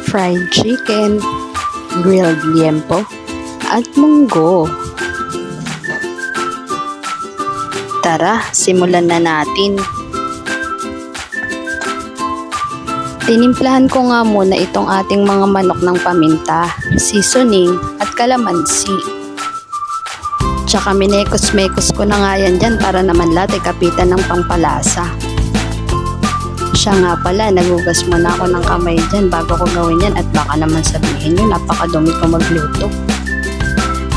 fried chicken, grilled liempo, at munggo. Tara, simulan na natin. Tinimplahan ko nga muna itong ating mga manok ng paminta, seasoning at kalamansi. Tsaka minekos-mekos ko na nga yan dyan para naman lahat ay kapitan ng pampalasa. Siya nga pala, nagugas muna ako ng kamay dyan bago ko gawin yan at baka naman sabihin nyo napakadumi ko magluto.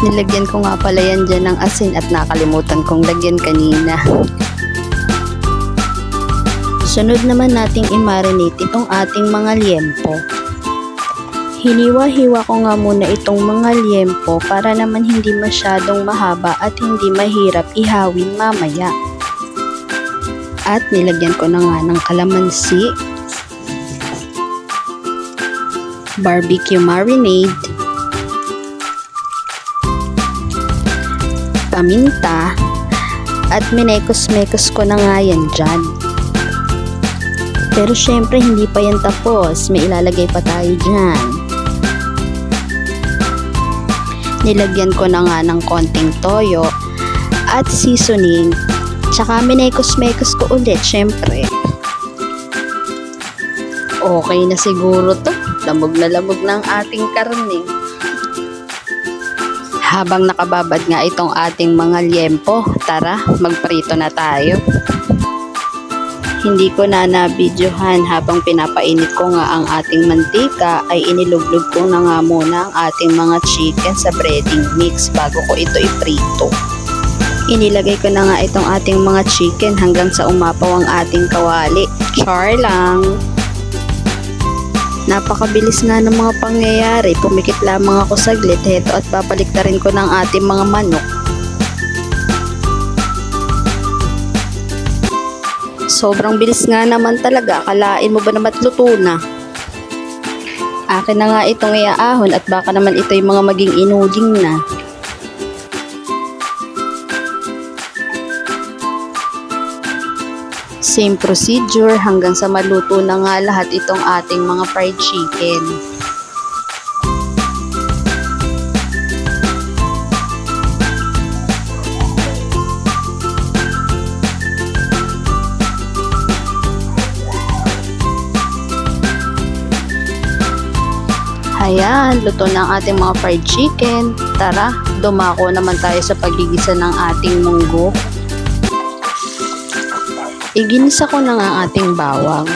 Nilagyan ko nga pala yan dyan ng asin at nakalimutan kong lagyan kanina. Sunod naman nating i-marinate itong ating mga liempo. Hiniwa-hiwa ko nga muna itong mga liempo para naman hindi masyadong mahaba at hindi mahirap ihawin mamaya. At nilagyan ko na nga ng kalamansi, barbecue marinade, paminta, at minekos-mekos ko na nga yan dyan. Pero syempre hindi pa yan tapos, may ilalagay pa tayo dyan. Nilagyan ko na nga ng konting toyo at seasoning, tsaka minekos-mekos ko ulit syempre. Okay na siguro to, lamog na lamog ng ating karne. Habang nakababad nga itong ating mga liempo, tara magprito na tayo. Hindi ko na nabidyohan habang pinapainit ko nga ang ating mantika ay iniluglog ko na nga muna ang ating mga chicken sa breading mix bago ko ito iprito. Inilagay ko na nga itong ating mga chicken hanggang sa umapaw ang ating kawali. Char lang! Napakabilis nga ng mga pangyayari, pumikit lamang ako saglit heto at babaliktarin ko ng ating mga manok. Sobrang bilis nga naman talaga, akalain mo ba naman luto na? Akin na nga itong iaahon at baka naman ito yung mga maging inuding na. Same procedure hanggang sa maluto na nga lahat itong ating mga fried chicken. Ayan, luto na ang ating mga fried chicken. Tara, dumako naman tayo sa pagigisa ng ating munggo. Iginisa ko na nga ang ating bawang,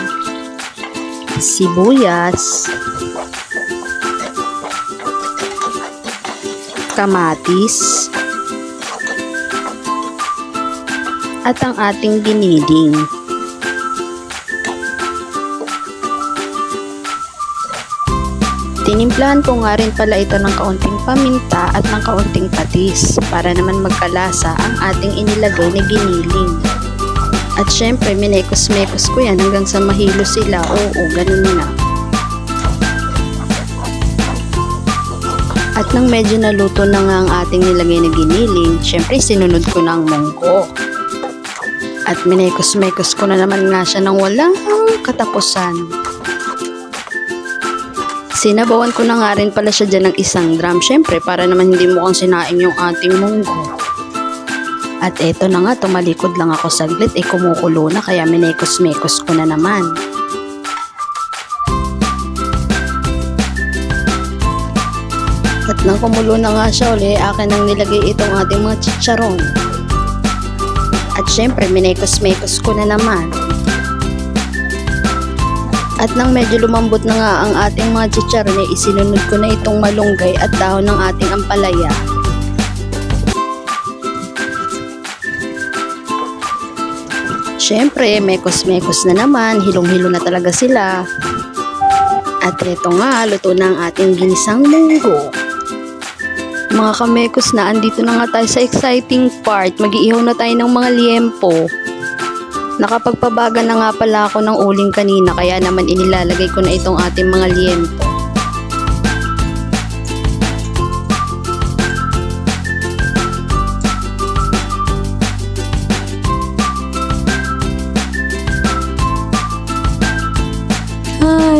sibuyas, kamatis, at ang ating giniding. Tinimplahan ko nga rin pala ito ng kaunting paminta at ng kaunting patis para naman magkalasa ang ating inilagay na giniling. At syempre minekos-mekos ko yan hanggang sa mahilo sila. Oo, ganun na. At nang medyo naluto na nga ang ating nilagay na giniling, syempre sinunod ko na ang munggo. At minekos-mekos ko na naman nga siya ng walang katapusan. Sinabawan ko na nga rin pala siya dyan ng 1 drum. Syempre, para naman hindi mukhang sinaing yung ating munggo. At eto na nga, tumalikod lang ako saglit. Kumukulo na, kaya minekos-mekos ko na naman. At nang kumulo na nga siya uli, akin nang nilagay itong ating mga chicharon. At syempre, minekos-mekos ko na naman. At nang medyo lumambot na nga ang ating mga chicharon, isinunod ko na itong malunggay at dahon ng ating ampalaya. Syempre, mekos-mekos na naman, hilong-hilo na talaga sila. At eto nga, luto na ang ating ginisang munggo. Mga kamekos na, andito na nga tayo sa exciting part. Mag-iihaw na tayo ng mga liempo. Nakapagpabaga na nga pala ako ng uling kanina, kaya naman inilalagay ko na itong ating mga liempo.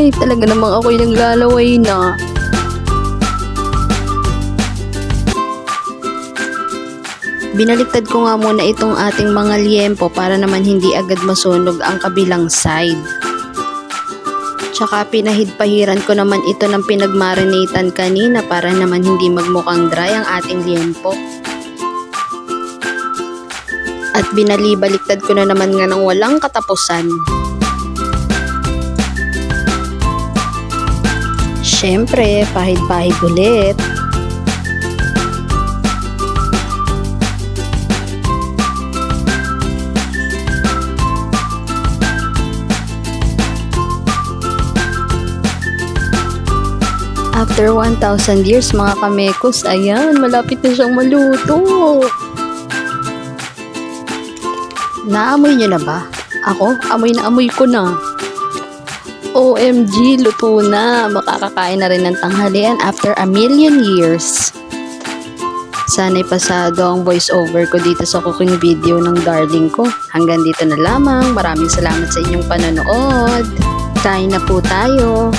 Ay, talaga namang ako'y naglalaway na. Binaliktad ko nga muna itong ating mga liempo para naman hindi agad masunog ang kabilang side. Tsaka pinahid-pahiran ko naman ito ng pinagmarinatan kanina para naman hindi magmukhang dry ang ating liempo. At binalibaliktad ko na naman nga ng walang katapusan. Siyempre, pahid-pahid ulit. After 1,000 years mga kamekos, ayan, malapit na siyang maluto. Naamoy niyo na ba? Ako, amoy na amoy ko na. OMG, luto na. Makakakain na rin ng tanghalian after a million years. Sana'y pasado ang voice over ko dito sa cooking video ng darling ko. Hanggang dito na lamang. Maraming salamat sa inyong panonood. Kain na po tayo.